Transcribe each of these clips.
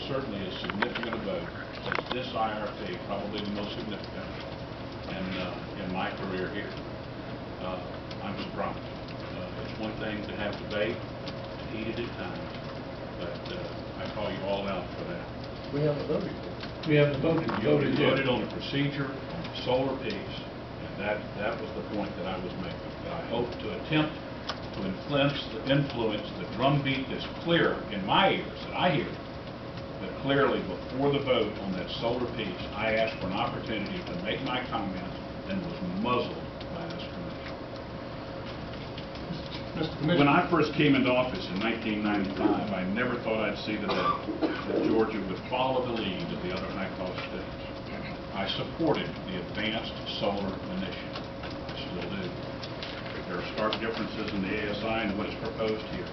certainly as significant a vote as this IRP, probably the most significant in my career here. I'm surprised. It's one thing to have debate, heated at times, but I call you all out for that. We haven't voted yet. We haven't voted. You voted on the procedure, on the solar piece, and that was the point that I was making. That I hope to attempt to influence the drumbeat that's clear in my ears, that I hear. But clearly, before the vote on that solar piece, I asked for an opportunity to make my comments and was muzzled by this commission. When I first came into office in 1995, I never thought I'd see the day that Georgia would follow the lead of the other high-cost states. I supported the advanced solar initiative. I still do. There are stark differences in the ASI and what is proposed here.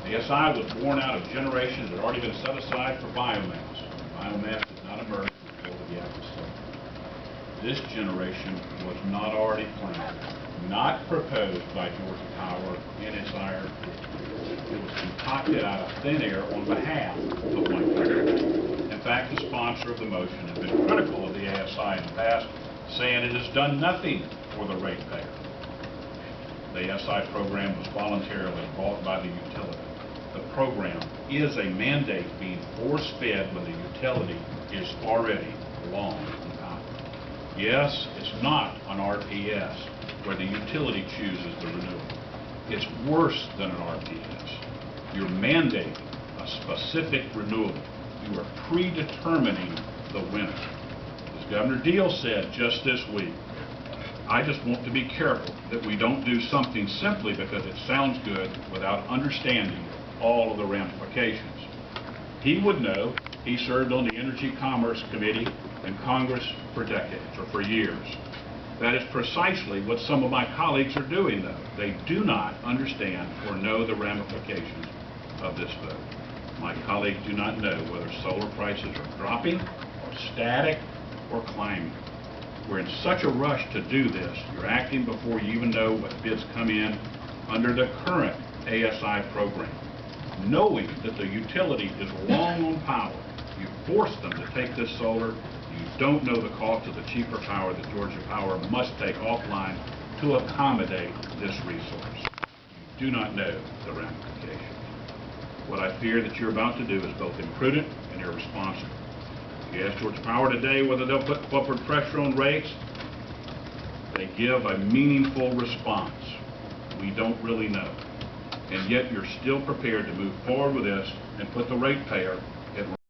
The ASI was born out of generations that had already been set aside for biomass. Biomass did not emerge until the Apple study. This generation was not already planned, not proposed by Georgia Power in its IRP. It was concocted out of thin air on behalf of my country. In fact, the sponsor of the motion has been critical of the ASI in the past, saying it has done nothing for the ratepayer. The ASI program was voluntarily bought by the utility. The program is a mandate being force-fed when the utility is already long in power. Yes, it's not an RPS where the utility chooses the renewable. It's worse than an RPS. You're mandating a specific renewable. You are predetermining the winner. As Governor Deal said just this week, I just want to be careful that we don't do something simply because it sounds good without understanding all of the ramifications. He would know. He served on the Energy Commerce Committee in Congress for decades, or for years. That is precisely what some of my colleagues are doing, though. They do not understand or know the ramifications of this vote. My colleagues do not know whether solar prices are dropping, or static, or climbing. We're in such a rush to do this, you're acting before you even know what bids come in under the current ASI program. Knowing that the utility is long on power, you force them to take this solar. You don't know the cost of the cheaper power that Georgia Power must take offline to accommodate this resource. You do not know the ramifications. What I fear that you're about to do is both imprudent and irresponsible. You ask Georgia Power today whether they'll put upward pressure on rates. They give a meaningful response. We don't really know. And yet you're still prepared to move forward with this and put the ratepayer